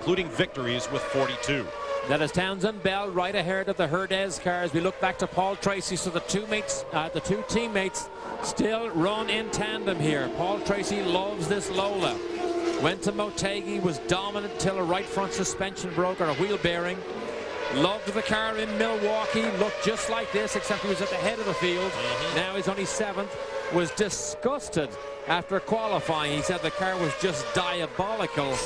including victories with 42. That is Townsend Bell right ahead of the Herdez cars. We look back to Paul Tracy, so the two teammates still run in tandem here. Paul Tracy loves this Lola. Went to Motegi, was dominant till a right front suspension broke, or a wheel bearing. Loved the car in Milwaukee, looked just like this, except he was at the head of the field. Now he's only 7th. Was disgusted after qualifying. He said the car was just diabolical.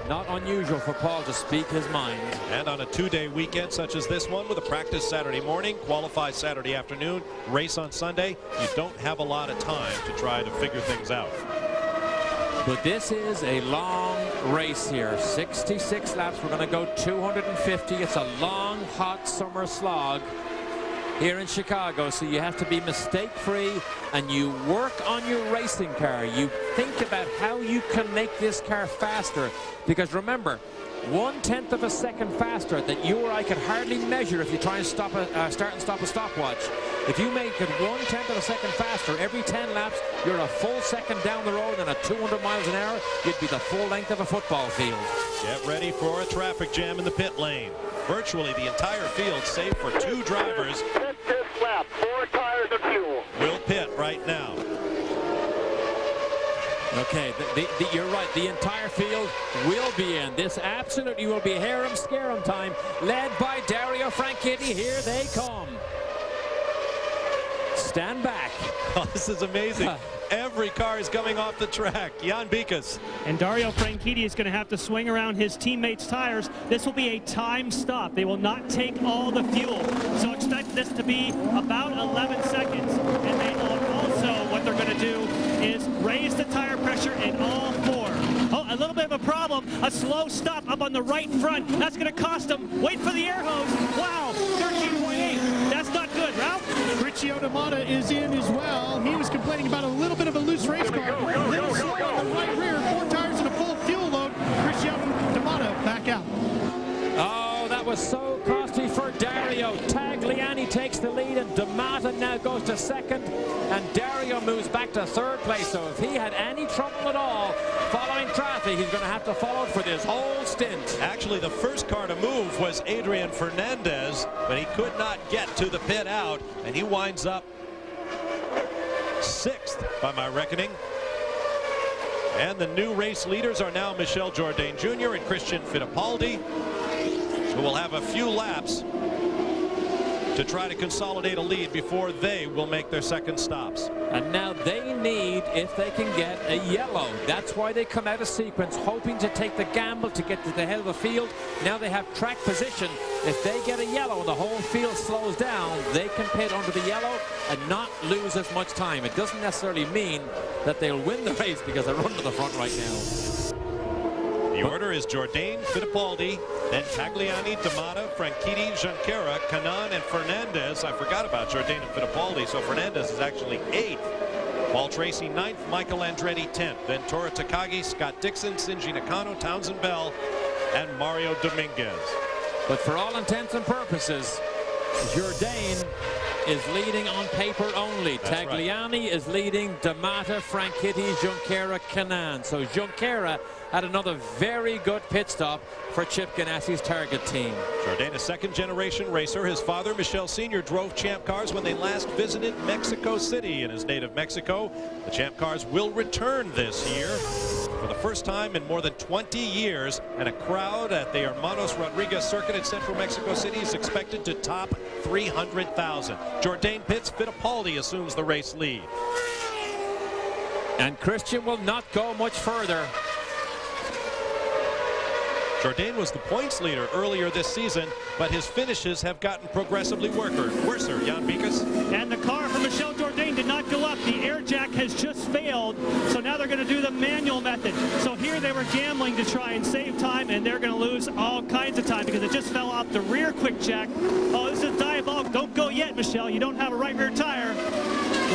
Not unusual for Paul to speak his mind. And on a 2-day weekend such as this one, with a practice Saturday morning, qualify Saturday afternoon, race on Sunday, you don't have a lot of time to try to figure things out. But this is a long race here. 66 laps. We're going to go 250. It's a long, hot summer slog here in Chicago, so you have to be mistake-free, and you work on your racing car. You think about how you can make this car faster, because remember, 1/10 of a second faster that you or I could hardly measure if you try and start and stop a stopwatch. If you make it 1/10 of a second faster every 10 laps, you're a full second down the road, and at 200 miles an hour, you'd be the full length of a football field. Get ready for a traffic jam in the pit lane. Virtually the entire field, save for 2 drivers, This lap, 4 tires of fuel. will pit right now. Okay, you're right. The entire field will be in. This absolutely will be harem scarum time, led by Dario Franchitti. Here they come. Stand back. Oh, this is amazing. Every car is coming off the track. Jan Bikas. And Dario Franchitti is going to have to swing around his teammates' tires. This will be a time stop. They will not take all the fuel. So expect this to be about 11 seconds. And they also, what they're going to do is raise the tire pressure in all 4. Oh, a little bit of a problem. A slow stop up on the right front. That's going to cost them. Wait for the air hose. Wow, 13.8. That's not good, Ralph. Riccio D'Amata is in as well. He was complaining about a little bit of a loose race car. A little slow on the right rear. 4 tires and a full fuel load. Riccio D'Amata back out. Oh, that was so costly for Dario. Tagliani takes the lead, and D'Amata now goes to 2nd, and Dario moves back to 3rd place. So if he had any trouble at all following traffic, he's going to have to follow it for this whole stint. Actually, the first car to move was Adrian Fernandez, but he could not get to the pit out, and he winds up 6th by my reckoning. And the new race leaders are now Michel Jourdain Jr. and Christian Fittipaldi, who will have a few laps to try to consolidate a lead before they will make their second stops. And now they need, if they can get a yellow. That's why they come out of sequence, hoping to take the gamble to get to the head of the field. Now they have track position. If they get a yellow and the whole field slows down, they can pit under the yellow and not lose as much time. It doesn't necessarily mean that they'll win the race, because they're running to the front right now. The order is Jourdain, Fittipaldi, then Tagliani, D'Amata, Franchitti, Junqueira, Canan, and Fernandez. I forgot about Jourdain and Fittipaldi, so Fernandez is actually 8th. Paul Tracy 9th, Michael Andretti 10th. Then Tora Takagi, Scott Dixon, Shinji Nakano, Townsend Bell, and Mario Dominguez. But for all intents and purposes, Jourdain is leading on paper only. That's Tagliani is leading, D'Amata, Franchitti, Junqueira, Canan. So Junqueira had another very good pit stop for Chip Ganassi's Target team. Jourdain, a 2nd-generation racer. His father, Michel Sr., drove Champ cars when they last visited Mexico City in his native Mexico. The Champ cars will return this year for the first time in more than 20 years, and a crowd at the Hermanos Rodriguez circuit in central Mexico City is expected to top 300,000. Jourdain pits, Fittipaldi assumes the race lead. And Christian will not go much further. Jourdain was the points leader earlier this season, but his finishes have gotten progressively worser. Jan Bikas. And the car for Michel Jourdain did not go up. The air jack has just failed, so now they're going to do the manual method. So here they were gambling to try and save time, and they're going to lose all kinds of time because it just fell off the rear quick jack. Oh, this is diabolical. Don't go yet, Michel. You don't have a right rear tire.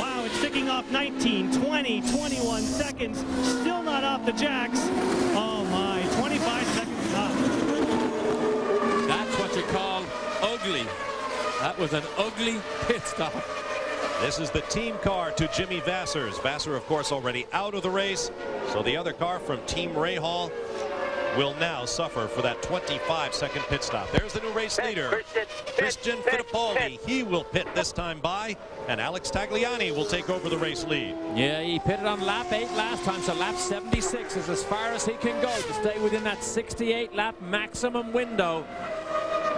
Wow, it's ticking off 19, 20, 21 seconds. Still not off the jacks. Oh, my. 25 seconds. That's what you call ugly. That was an ugly pit stop. This is the team car to Jimmy Vassars. Vassar, of course, already out of the race. So the other car from Team Rahal will now suffer for that 25-second pit stop. There's the new race leader, Christian Fittipaldi. He will pit this time by, and Alex Tagliani will take over the race lead. Yeah, he pitted on lap 8 last time, so lap 76 is as far as he can go to stay within that 68-lap maximum window.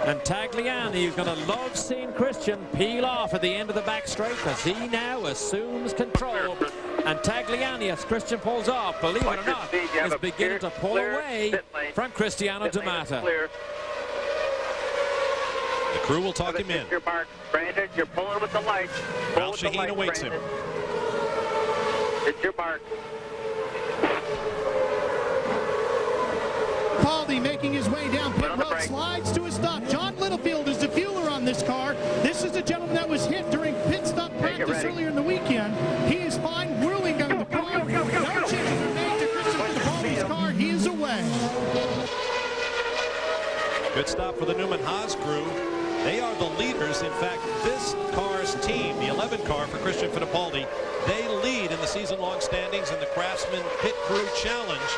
And Tagliani is going to love seeing Christian peel off at the end of the back straight, because he now assumes control. And Tagliani, as Christian pulls off, believe it or not, is beginning to pull away from Cristiano D'Amata. The crew will talk him in. Your mark, Brandon. You're pulling with the light. Al Shaheen awaits him. It's your mark. Paldi making his way down pit road, slides to a stop. John Littlefield is the fueler on this car. This is the gentleman that was hit during pit stop practice earlier in the weekend. He is fine, whirling on the car. No changes are made to Christian Fittipaldi's car. He is away. Good stop for the Newman Haas crew. They are the leaders. In fact, this car's team, the 11 car for Christian Fittipaldi, they lead in the season-long standings in the Craftsman Pit Crew Challenge.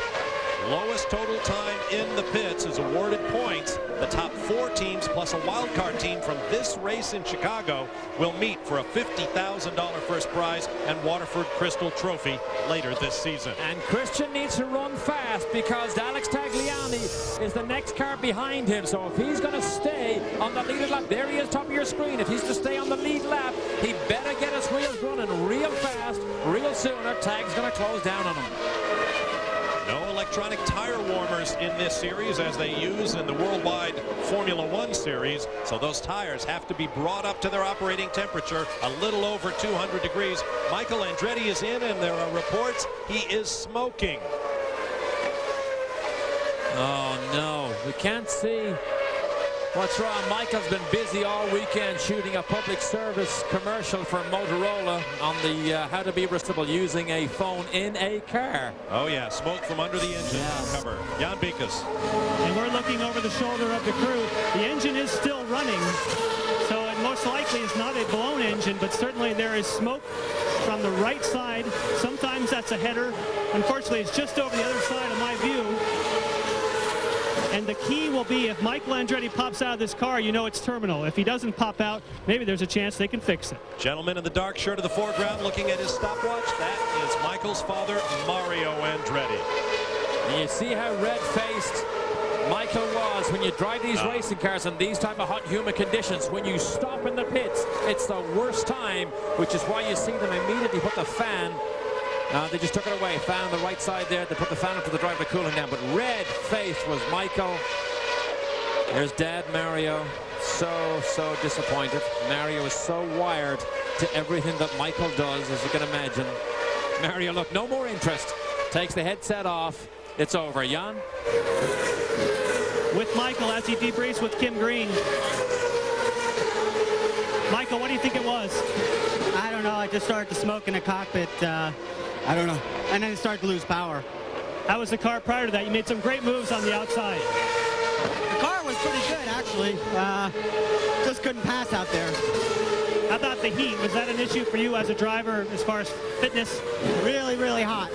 Lowest total time in the pits is awarded points. The top 4 teams plus a wild card team from this race in Chicago will meet for a $50,000 first prize and Waterford Crystal Trophy later this season. And Christian needs to run fast because Alex Tagliani is the next car behind him. So if he's going to stay on the lead lap, there he is, top of your screen. If he's to stay on the lead lap, he better get his wheels running real fast, real soon, or Tag's going to close down on him. No electronic tire warmers in this series as they use in the worldwide Formula One series. So those tires have to be brought up to their operating temperature, a little over 200 degrees. Michael Andretti is in, and there are reports he is smoking. Oh, no. We can't see what's wrong. Michael's been busy all weekend shooting a public service commercial for Motorola on the how to be responsible using a phone in a car. Oh, yeah. Smoke from under the engine cover. Jan Bikas. And we're looking over the shoulder of the crew. The engine is still running, so it most likely is not a blown engine, but certainly there is smoke from the right side. Sometimes that's a header. Unfortunately, it's just over the other side of my view. And the key will be if Michael Andretti pops out of this car, you know it's terminal. If he doesn't pop out, maybe there's a chance they can fix it. Gentleman in the dark shirt of the foreground looking at his stopwatch. That is Michael's father, Mario Andretti. And you see how red-faced Michael was when you drive these racing cars in these type of hot, humid conditions. When you stop in the pits, it's the worst time, which is why you see them immediately put the fan. They just took it away. Fan on the right side there. They put the fan up to the driver cooling down. But red-faced was Michael. There's Dad Mario. So disappointed. Mario is so wired to everything that Michael does, as you can imagine. Mario, look, no more interest. Takes the headset off. It's over. Jan? With Michael as he debriefs with Kim Green. Michael, what do you think it was? I don't know. I just started to smoke in the cockpit. I don't know. And then it started to lose power. How was the car prior to that? You made some great moves on the outside. The car was pretty good, actually. Just couldn't pass out there. How about the heat? Was that an issue for you as a driver as far as fitness? Really, really hot.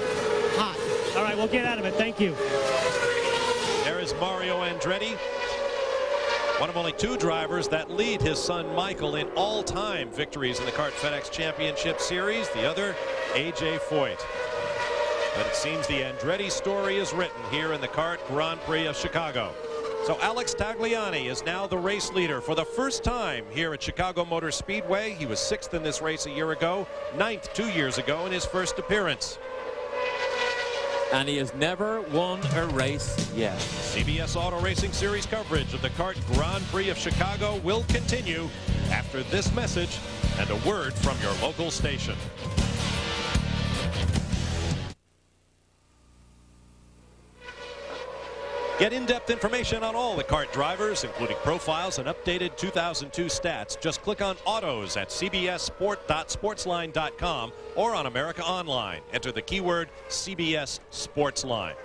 Hot. All right, we'll get out of it. Thank you. There is Mario Andretti, one of only 2 drivers that lead his son Michael in all-time victories in the Kart FedEx Championship Series. The other, A.J. Foyt. But it seems the Andretti story is written here in the Kart Grand Prix of Chicago. So Alex Tagliani is now the race leader for the first time here at Chicago Motor Speedway. He was 6th in this race a year ago, 9th 2 years ago in his first appearance. And he has never won a race yet. CBS Auto Racing Series coverage of the Kart Grand Prix of Chicago will continue after this message and a word from your local station. Get in-depth information on all the Kart drivers, including profiles and updated 2002 stats. Just click on Autos at cbssport.sportsline.com or on America Online. Enter the keyword CBS Sportsline.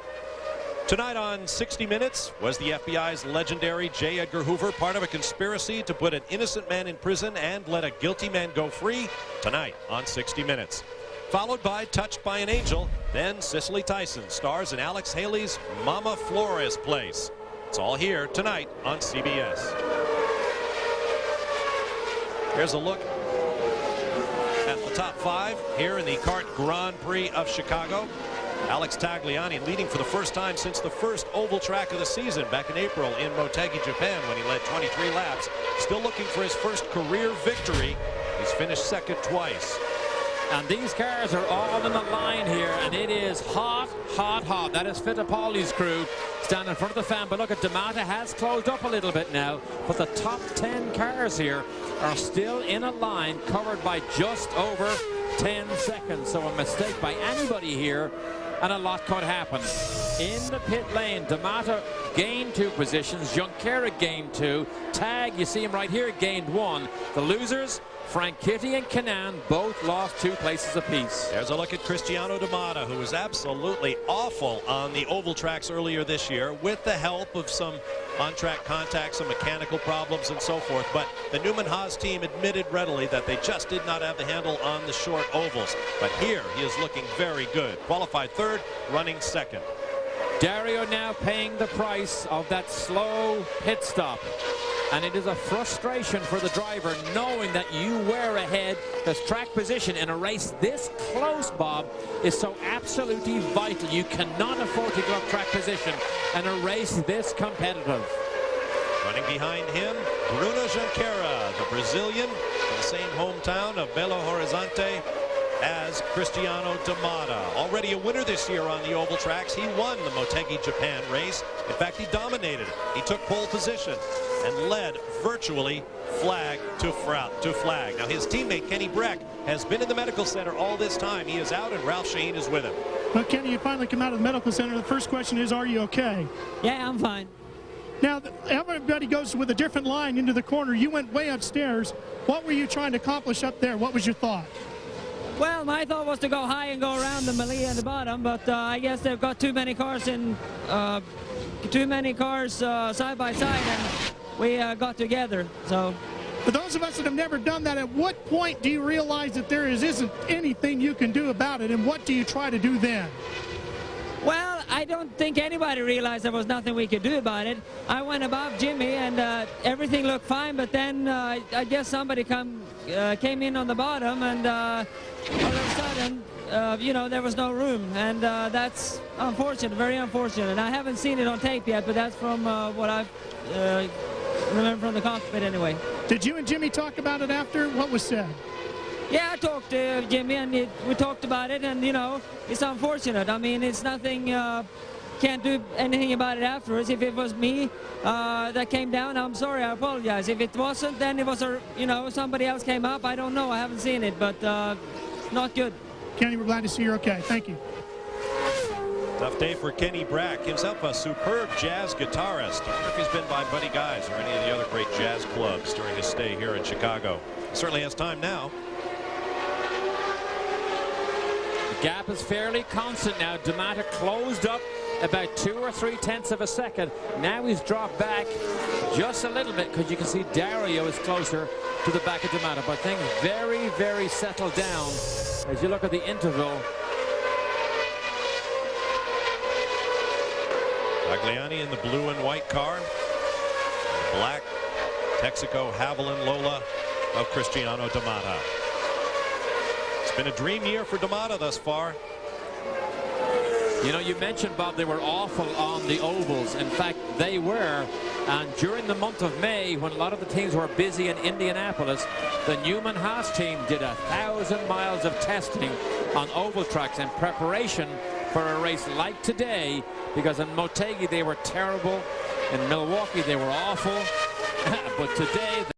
Tonight on 60 Minutes, was the FBI's legendary J. Edgar Hoover part of a conspiracy to put an innocent man in prison and let a guilty man go free? Tonight on 60 Minutes. followed by Touched by an Angel. Then Cicely Tyson stars in Alex Haley's Mama Flores Place. It's all here tonight on CBS. Here's a look at the top 5 here in the Kart Grand Prix of Chicago. Alex Tagliani leading for the first time since the first oval track of the season back in April in Motegi, Japan, when he led 23 laps. Still looking for his first career victory. He's finished second twice. And these cars are all in the line here, and it is hot, hot, hot. That is Fittipaldi's crew standing in front of the fan. But look at D'Amata has closed up a little bit now. But the top 10 cars here are still in a line covered by just over 10 seconds. So a mistake by anybody here, and a lot could happen. In the pit lane, D'Amata gained 2 positions. Junqueira gained 2. Tag, you see him right here, gained 1. The losers, Frank Kitty and Canan, both lost 2 places apiece. There's a look at Cristiano D'Amata, who was absolutely awful on the oval tracks earlier this year with the help of some on-track contacts, some mechanical problems and so forth. But the Newman Haas team admitted readily that they just did not have the handle on the short ovals. But here he is looking very good. Qualified 3rd, running 2nd. Dario now paying the price of that slow pit stop. And it is a frustration for the driver knowing that you were ahead. Because track position in a race this close, Bob, is so absolutely vital. You cannot afford to give up track position in a race this competitive. Running behind him, Bruno Junqueira, the Brazilian from the same hometown of Belo Horizonte as Cristiano D'Amata. Already a winner this year on the oval tracks. He won the Motegi Japan race. In fact, he dominated it. He took pole position and led virtually flag to flag. Now his teammate Kenny Breck has been in the medical center all this time. He is out and Ralph Shaheen is with him. Well, Kenny, you finally come out of the medical center. The first question is, are you okay? Yeah, I'm fine. Now, everybody goes with a different line into the corner. You went way upstairs. What were you trying to accomplish up there? What was your thought? Well, my thought was to go high and go around the melee at the bottom, but I guess they've got too many cars side by side, and we got together. So, for those of us that have never done that, at what point do you realize that there isn't anything you can do about it, and what do you try to do then? well, I don't think anybody realized there was nothing we could do about it. I went above Jimmy, and everything looked fine, but then I guess somebody came in on the bottom, and all of a sudden, you know, there was no room, and that's unfortunate, very unfortunate. And I haven't seen it on tape yet, but that's from what I've remember from the cockpit anyway. Did you and Jimmy talk about it after? What was said? Yeah, I talked to Jimmy, and we talked about it, and, you know, it's unfortunate. I mean, it's nothing, can't do anything about it afterwards. If it was me that came down, I'm sorry, I apologize. If it wasn't, then it was, you know, somebody else came up. I don't know, I haven't seen it, but not good. Kenny, we're glad to see you're okay. Thank you. Tough day for Kenny Breck, himself a superb jazz guitarist. I wonder if he's been by Buddy Guy's or any of the other great jazz clubs during his stay here in Chicago. He certainly has time now. The gap is fairly constant now. D'Amata closed up about 2 or 3 tenths of a second. Now he's dropped back just a little bit because you can see Dario is closer to the back of D'Amata. But things very, very settled down as you look at the interval. Tagliani in the blue and white car. Black Texaco Haviland Lola of Cristiano D'Amata. It's been a dream year for D'Amata thus far. You know, you mentioned, Bob, they were awful on the ovals. In fact, they were. And during the month of May, when a lot of the teams were busy in Indianapolis, the Newman Haas team did 1,000 miles of testing on oval tracks in preparation for a race like today, because in Motegi they were terrible, in Milwaukee they were awful, but today